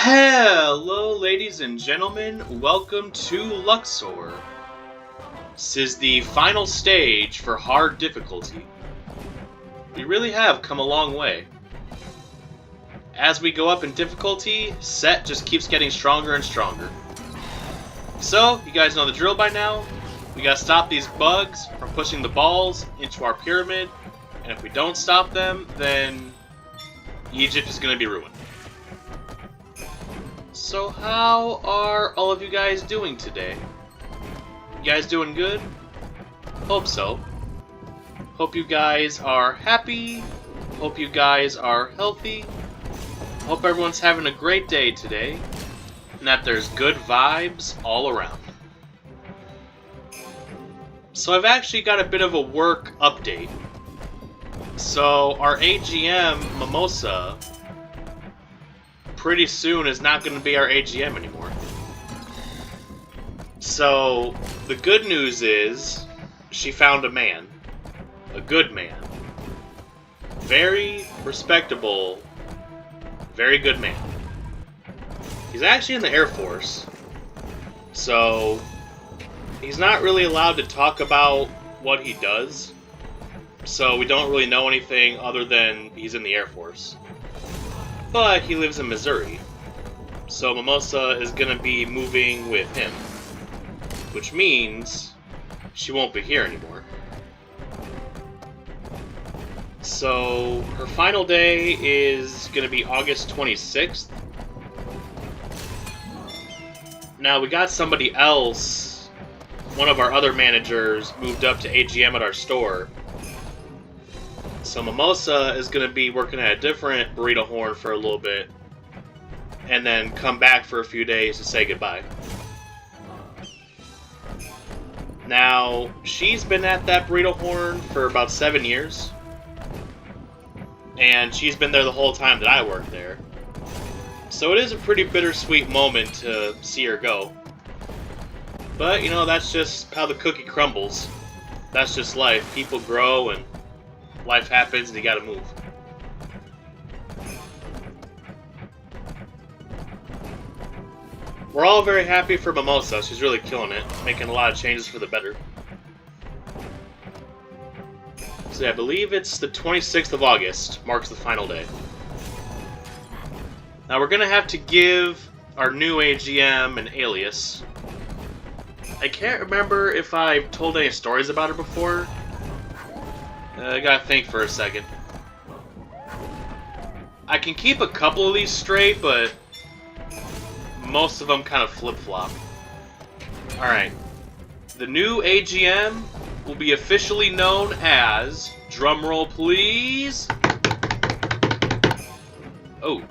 Hello, ladies and gentlemen. Welcome to Luxor. This is the final stage for hard difficulty. We really have come a long way. As we go up in difficulty, Set just keeps getting stronger and stronger. So, you guys know the drill by now. We gotta stop these bugs from pushing the balls into our pyramid, and if we don't stop them, then Egypt is gonna be ruined. So how are all of you guys doing today? You guys doing good? Hope so. Hope you guys are happy. Hope you guys are healthy. Hope everyone's having a great day today. And that there's good vibes all around. So I've actually got a bit of a work update. So our AGM, Mimosa, pretty soon is not going to be our AGM anymore. So, the good news is, she found a man. A good man. Very respectable, very good man. He's actually in the Air Force. So, he's not really allowed to talk about what he does. So, we don't really know anything other than he's in the Air Force. But he lives in Missouri, so Mimosa is going to be moving with him, which means she won't be here anymore. So her final day is going to be August 26th. Now we got somebody else, one of our other managers, moved up to AGM at our store. So Mimosa is going to be working at a different burrito horn for a little bit, and then come back for a few days to say goodbye. Now, she's been at that burrito horn for about 7 years, and she's been there the whole time that I worked there. So it is a pretty bittersweet moment to see her go. But, you know, that's just how the cookie crumbles. That's just life. People grow and life happens and you gotta move. We're all very happy for Mimosa. She's really killing it, making a lot of changes for the better. So yeah, I believe it's the 26th of August, marks the final day. Now we're gonna have to give our new AGM an alias. I can't remember if I've told any stories about her before. I gotta think for a second. I can keep a couple of these straight, but most of them kind of flip-flop. Alright. The new AGM will be officially known as, drumroll please. Oh,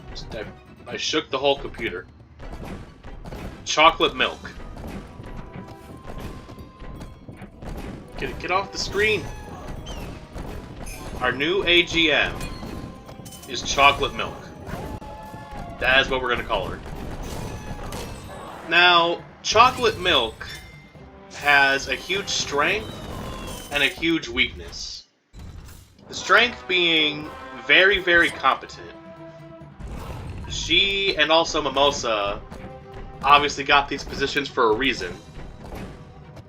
I shook the whole computer. Chocolate milk. Get off the screen. Our new AGM is Chocolate Milk. That is what we're going to call her. Now, Chocolate Milk has a huge strength and a huge weakness. The strength being very, very competent. She and also Mimosa obviously got these positions for a reason.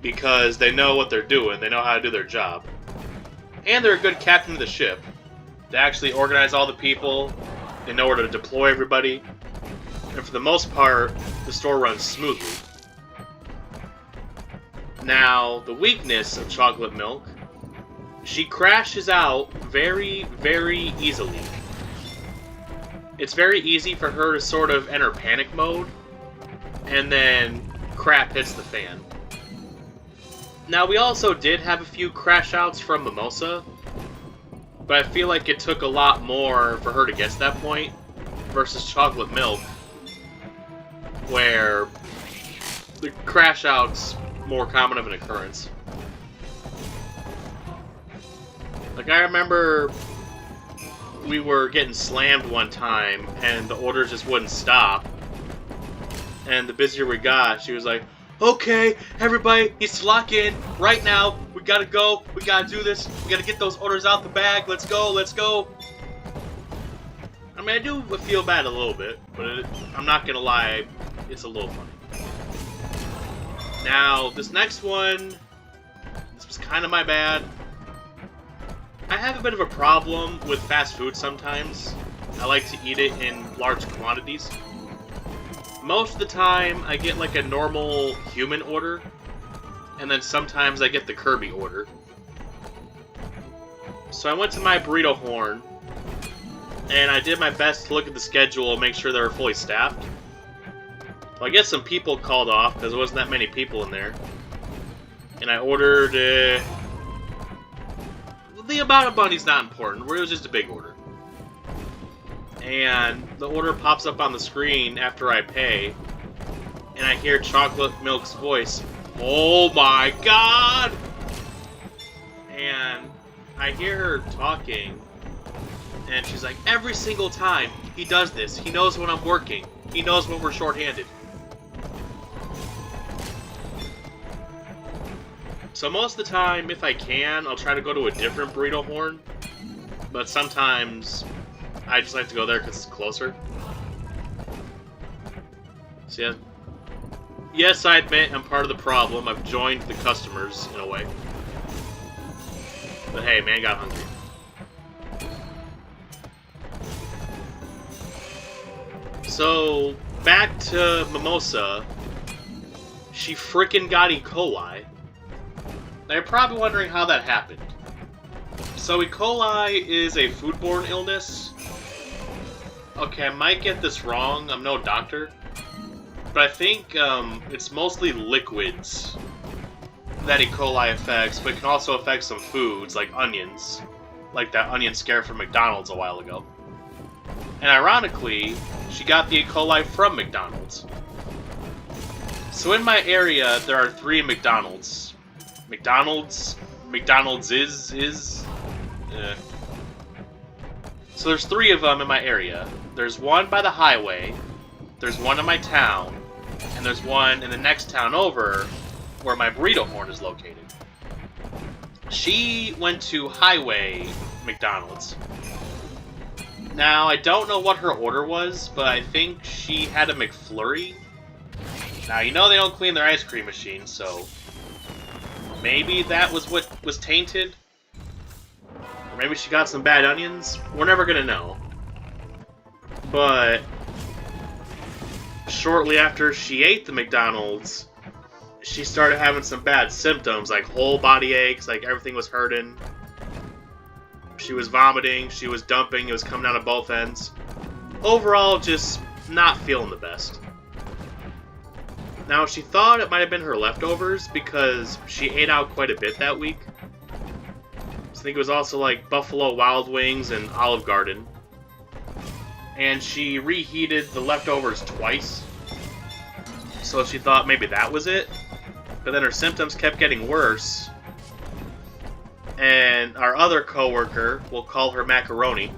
Because they know what they're doing, they know how to do their job. And they're a good captain of the ship. They actually organize all the people. They know where to deploy everybody. And for the most part, the store runs smoothly. Now, the weakness of Chocolate Milk, she crashes out very, very easily. It's very easy for her to sort of enter panic mode, and then crap hits the fan. Now, we also did have a few crash outs from Mimosa, but I feel like it took a lot more for her to get to that point versus Chocolate Milk, where the crash out's more common of an occurrence. Like, I remember we were getting slammed one time, and the orders just wouldn't stop, and the busier we got, she was like, okay, everybody needs to lock in right now. We gotta go. We gotta do this. We gotta get those orders out the bag. Let's go. Let's go. I mean, I do feel bad a little bit, but I'm not gonna lie, it's a little funny. Now, this next one, this was kind of my bad. I have a bit of a problem with fast food sometimes. I like to eat it in large quantities. Most of the time, I get like a normal human order, and then sometimes I get the Kirby order. So I went to my burrito horn, and I did my best to look at the schedule and make sure they were fully staffed. Well, I guess some people called off because there wasn't that many people in there. And I ordered the amount of money's not important. It was just a big order. And the order pops up on the screen after I pay, and I hear Chocolate Milk's voice. Oh my god! And I hear her talking, and she's like, every single time he does this, he knows when I'm working. He knows when we're shorthanded. So most of the time, if I can, I'll try to go to a different burrito horn. But sometimes I just like to go there because it's closer. So yeah. Yes, I admit I'm part of the problem. I've joined the customers in a way. But hey, man, got hungry. So, back to Mimosa. She frickin' got E. coli. Now you're probably wondering how that happened. So E. coli is a foodborne illness. Okay, I might get this wrong. I'm no doctor. But I think it's mostly liquids that E. coli affects, but it can also affect some foods, like onions. Like that onion scare from McDonald's a while ago. And ironically, she got the E. coli from McDonald's. So in my area, there are 3 McDonald's. McDonald's is. So there's 3 of them in my area. There's one by the highway, there's one in my town, and there's one in the next town over where my burrito horn is located. She went to Highway McDonald's. Now, I don't know what her order was, but I think she had a McFlurry. Now, you know they don't clean their ice cream machine, so maybe that was what was tainted. Or maybe she got some bad onions. We're never gonna know. But shortly after she ate the McDonald's, she started having some bad symptoms, like whole body aches, like everything was hurting. She was vomiting, she was dumping, it was coming out of both ends. Overall, just not feeling the best. Now, she thought it might have been her leftovers because she ate out quite a bit that week. So I think it was also like Buffalo Wild Wings and Olive Garden. And she reheated the leftovers twice. So she thought maybe that was it. But then her symptoms kept getting worse. And our other coworker, we'll call her Macaroni.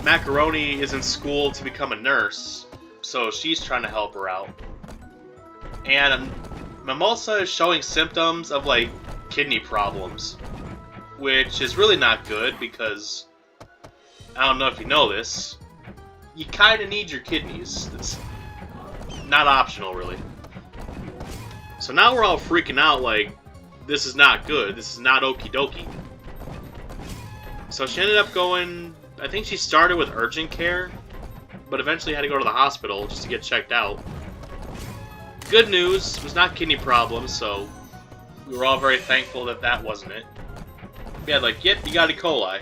Macaroni is in school to become a nurse, so she's trying to help her out. And Mimosa is showing symptoms of, like, kidney problems. Which is really not good because, I don't know if you know this, you kind of need your kidneys. It's not optional, really. So now we're all freaking out like, this is not good, this is not okie dokie. So she ended up going, I think she started with urgent care, but eventually had to go to the hospital just to get checked out. Good news, it was not kidney problems, so we were all very thankful that that wasn't it. We had like, yep, you got E. coli.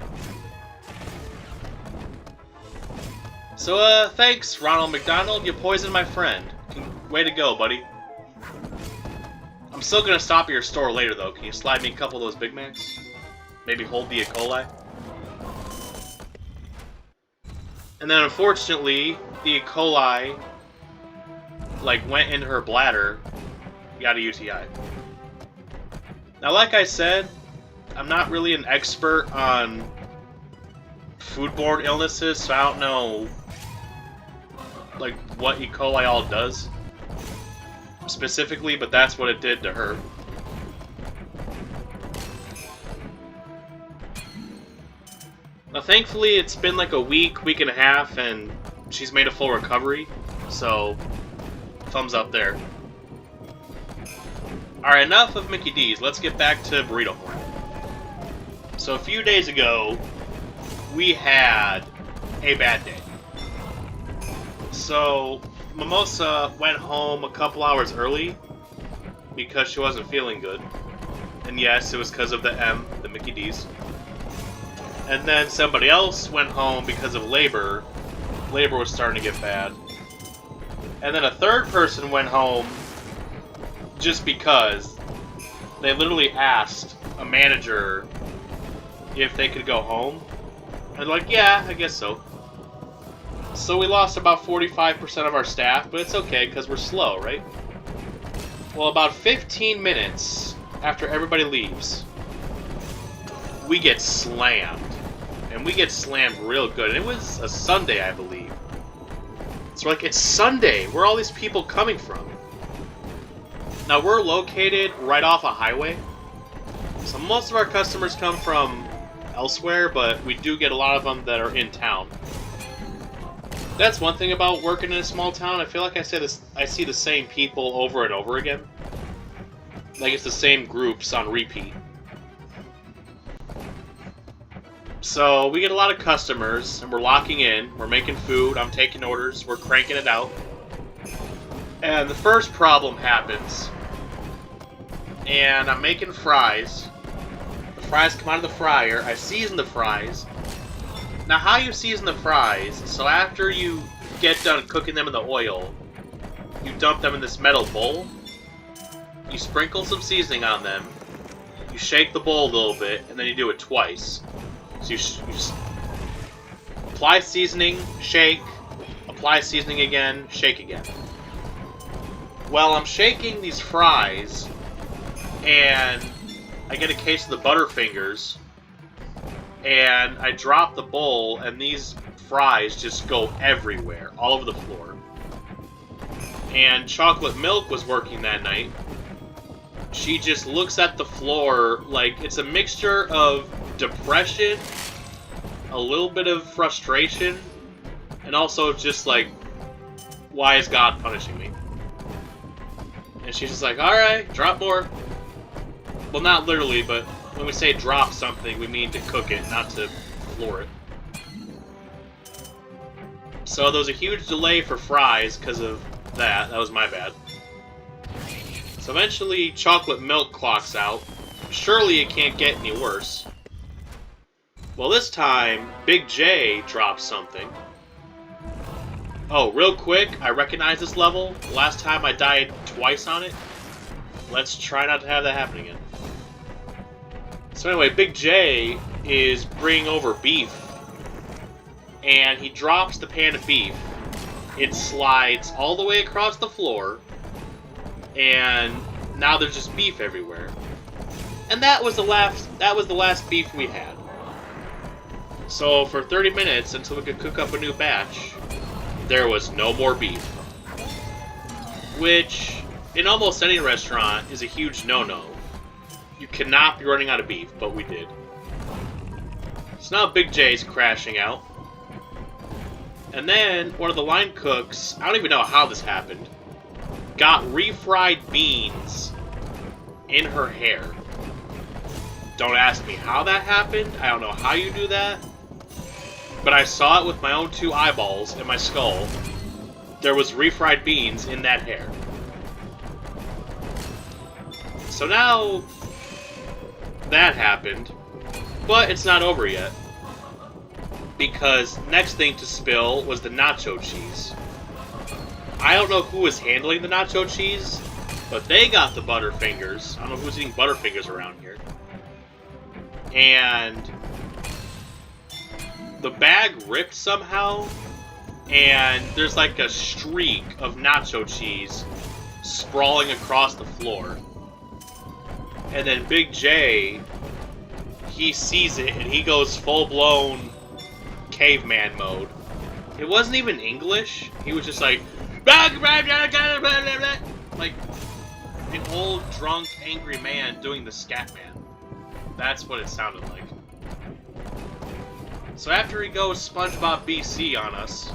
So, thanks, Ronald McDonald, you poisoned my friend. Way to go, buddy. I'm still gonna stop at your store later, though. Can you slide me a couple of those Big Macs? Maybe hold the E. coli? And then, unfortunately, the E. coli, like, went in her bladder, got a UTI. Now, like I said, I'm not really an expert on foodborne illnesses, so I don't know, like, what E. coli all does specifically, but that's what it did to her. Now, thankfully, it's been like a week and a half, and she's made a full recovery, so thumbs up there. Alright, enough of Mickey D's. Let's get back to Burrito Horn. So a few days ago, we had a bad day. So Mimosa went home a couple hours early because she wasn't feeling good. And yes, it was because of the Mickey D's. And then somebody else went home because of labor. Labor was starting to get bad. And then a third person went home just because they literally asked a manager if they could go home. And they're like, yeah, I guess so. So we lost about 45% of our staff, but it's okay because we're slow, right? Well, about 15 minutes after everybody leaves, we get slammed. And we get slammed real good. And it was a Sunday, I believe. So like, it's Sunday. Where are all these people coming from? Now, we're located right off a highway. So most of our customers come from elsewhere, but we do get a lot of them that are in town. That's one thing about working in a small town. I feel like I see the same people over and over again. Like it's the same groups on repeat. So we get a lot of customers, and we're locking in. We're making food. I'm taking orders. We're cranking it out. And the first problem happens. And I'm making fries. The fries come out of the fryer. I season the fries. Now, how you season the fries, so after you get done cooking them in the oil, you dump them in this metal bowl. You sprinkle some seasoning on them. You shake the bowl a little bit, and then you do it twice. So you just apply seasoning, shake, apply seasoning again, shake again. Well, I'm shaking these fries, and I get a case of the Butterfingers, and I drop the bowl, and these fries just go everywhere, all over the floor. And Chocolate Milk was working that night. She just looks at the floor like it's a mixture of depression, a little bit of frustration, and also just like, why is God punishing me? And she's just like, alright, drop more. Well, not literally, but when we say drop something, we mean to cook it, not to floor it. So there was a huge delay for fries because of that. That was my bad. So eventually, Chocolate Milk clocks out. Surely it can't get any worse. Well, this time, Big J drops something. Oh, real quick, I recognize this level. Last time I died twice on it. Let's try not to have that happen again. So anyway, Big J is bringing over beef. And he drops the pan of beef. It slides all the way across the floor. And now there's just beef everywhere. And that was the last beef we had. So for 30 minutes until we could cook up a new batch, there was no more beef. Which, in almost any restaurant, is a huge no-no. You cannot be running out of beef, but we did. So now Big J's crashing out. And then, one of the line cooks, I don't even know how this happened, got refried beans in her hair. Don't ask me how that happened. I don't know how you do that. But I saw it with my own 2 eyeballs in my skull. There was refried beans in that hair. So now that happened, but it's not over yet. Because next thing to spill was the nacho cheese. I don't know who was handling the nacho cheese, but they got the Butterfingers. I don't know who's eating Butterfingers around here. And the bag ripped somehow, and there's like a streak of nacho cheese sprawling across the floor. And then Big J, he sees it and he goes full-blown caveman mode. It wasn't even English. He was just like, like an old, drunk, angry man doing the scat man. That's what it sounded like. So after he goes SpongeBob BC on us,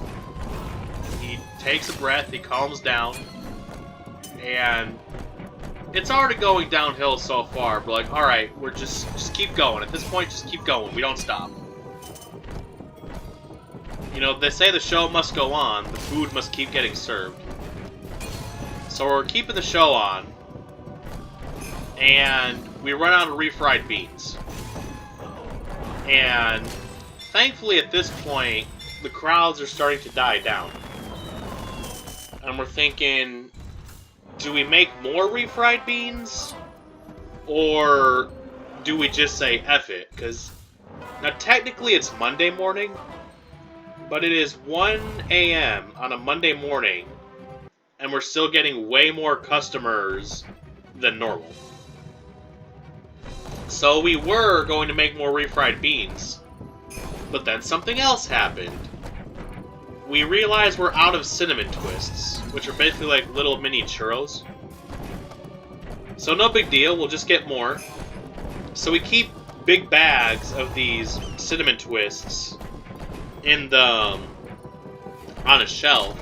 he takes a breath, he calms down, and it's already going downhill so far. We're like, alright, we're just keep going. At this point, just keep going. We don't stop. You know, they say the show must go on, the food must keep getting served. So we're keeping the show on, and we run out of refried beans. And thankfully at this point, the crowds are starting to die down. And we're thinking, do we make more refried beans? Or do we just say F it? Because now technically it's Monday morning, but it is 1 a.m. on a Monday morning, and we're still getting way more customers than normal. So we were going to make more refried beans, but then something else happened. We realized we're out of cinnamon twists, which are basically like little mini churros. So no big deal, we'll just get more. So we keep big bags of these cinnamon twists in the on a shelf,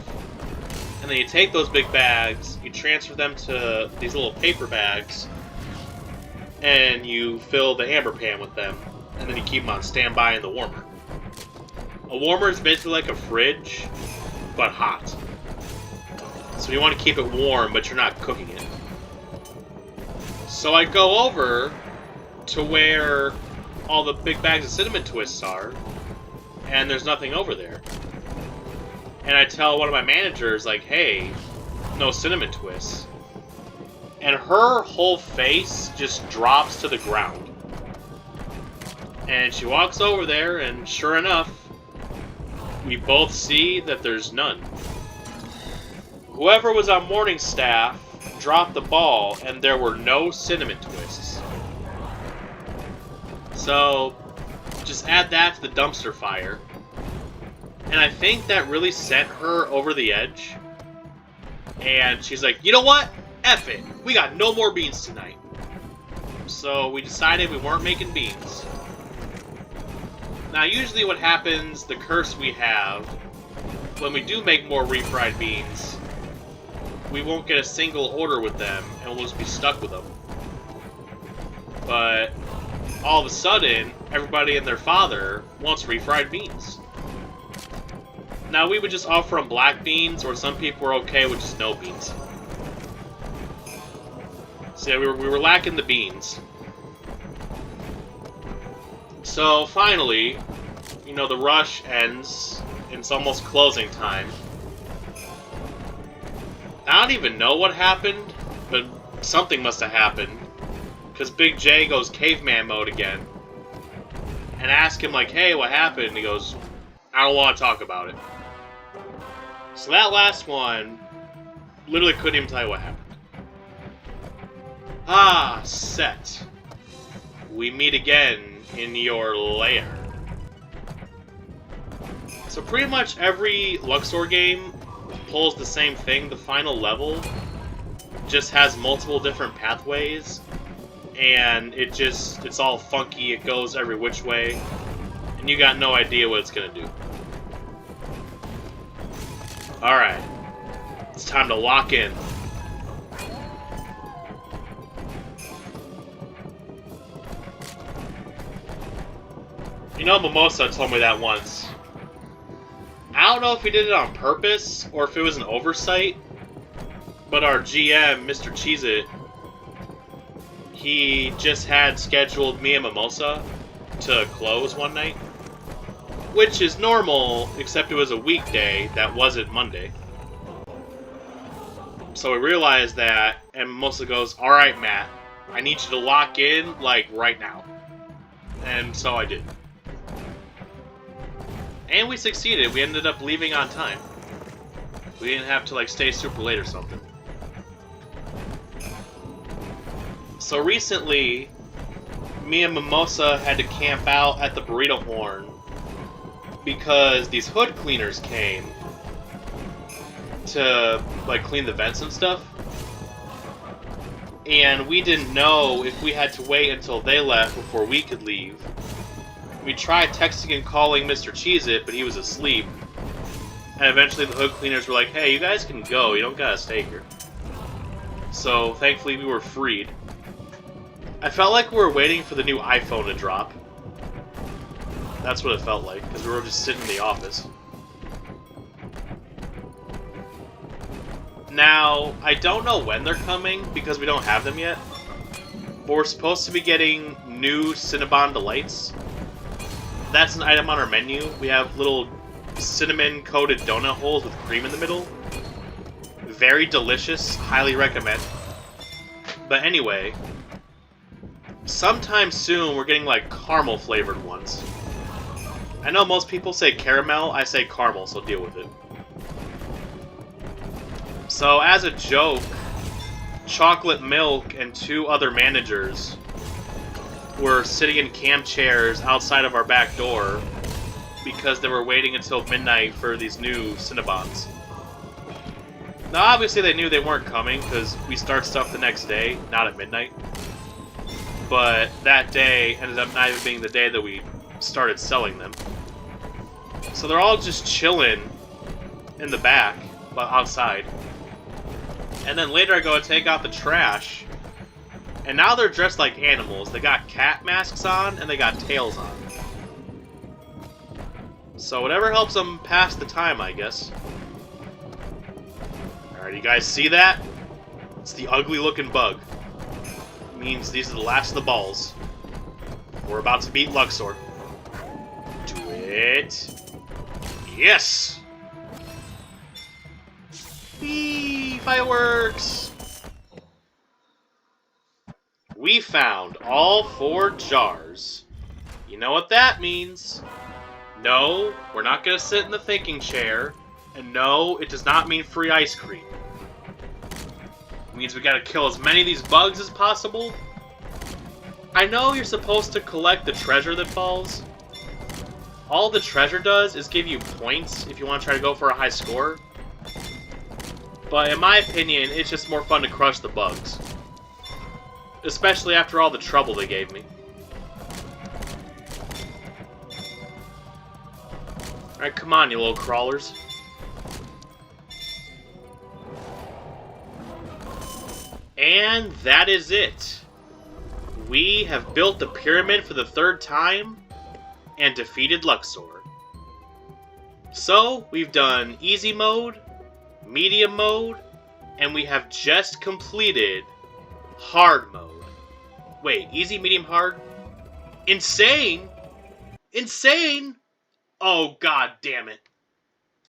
and then you take those big bags, you transfer them to these little paper bags, and you fill the amber pan with them, and then you keep them on standby in the warmer. A warmer is basically like a fridge, but hot. So you want to keep it warm, but you're not cooking it. So I go over to where all the big bags of cinnamon twists are, and there's nothing over there. And I tell one of my managers, like, hey, no cinnamon twists. And her whole face just drops to the ground. And she walks over there, and sure enough, we both see that there's none. Whoever was on morning staff dropped the ball, and there were no cinnamon twists. So, just add that to the dumpster fire. And I think that really sent her over the edge. And she's like, you know what? F it. We got no more beans tonight. So we decided we weren't making beans. Now usually what happens, the curse we have, when we do make more refried beans, we won't get a single order with them, and we'll just be stuck with them. But all of a sudden, everybody and their father wants refried beans. Now, we would just offer them black beans, or some people were okay with just no beans. So yeah, we were lacking the beans. So finally, you know, the rush ends, and it's almost closing time. I don't even know what happened, but something must have happened. Because Big J goes caveman mode again. And ask him, like, hey, what happened? And he goes, I don't want to talk about it. So that last one, literally couldn't even tell you what happened. Ah, set. We meet again in your lair. So pretty much every Luxor game pulls the same thing. The final level just has multiple different pathways, and it's all funky. It goes every which way, and you got no idea what it's gonna do. Alright, it's time to lock in. You know, Mimosa told me that once. I don't know if he did it on purpose, or if it was an oversight, but our GM, Mr. Cheez-It, he just had scheduled me and Mimosa to close one night. Which is normal, except it was a weekday that wasn't Monday. So we realized that, and Mimosa goes, alright, Matt, I need you to lock in, like, right now. And so I did. And we succeeded. We ended up leaving on time. We didn't have to, like, stay super late or something. So recently, me and Mimosa had to camp out at the Burrito Horn because these hood cleaners came to, like, clean the vents and stuff. And we didn't know if we had to wait until they left before we could leave, We tried texting and calling Mr. Cheez-It, but he was asleep. And eventually the hood cleaners were like, hey, you guys can go, you don't gotta stay here. So, thankfully we were freed. I felt like we were waiting for the new iPhone to drop. That's what it felt like, because we were just sitting in the office. Now, I don't know when they're coming, because we don't have them yet. But we're supposed to be getting new Cinnabon Delights. That's an item on our menu. We have little cinnamon-coated donut holes with cream in the middle. Very delicious. Highly recommend. But anyway, sometime soon we're getting like caramel-flavored ones. I know most people say caramel, I say caramel, so deal with it. So, as a joke, Chocolate Milk and 2 other managers were sitting in camp chairs outside of our back door because they were waiting until midnight for these new Cinnabons. Now, obviously they knew they weren't coming because we start stuff the next day, not at midnight. But that day ended up not even being the day that we started selling them. So they're all just chilling in the back, but outside. And then later I go to take out the trash, and now they're dressed like animals. They got cat masks on, and they got tails on. So whatever helps them pass the time, I guess. Alright, you guys see that? It's the ugly-looking bug. It means these are the last of the balls. We're about to beat Luxor. Do it. Yes! Whee! Fireworks! We found all 4 jars. You know what that means. No, we're not going to sit in the thinking chair. And no, it does not mean free ice cream. It means we got to kill as many of these bugs as possible. I know you're supposed to collect the treasure that falls. All the treasure does is give you points if you want to try to go for a high score. But in my opinion, it's just more fun to crush the bugs. Especially after all the trouble they gave me. Alright, come on, you little crawlers. And that is it. We have built the pyramid for the 3rd time and defeated Luxor. So, we've done easy mode, medium mode, and we have just completed hard mode. Wait, easy, medium, hard? Insane? Insane? Oh, god damn it.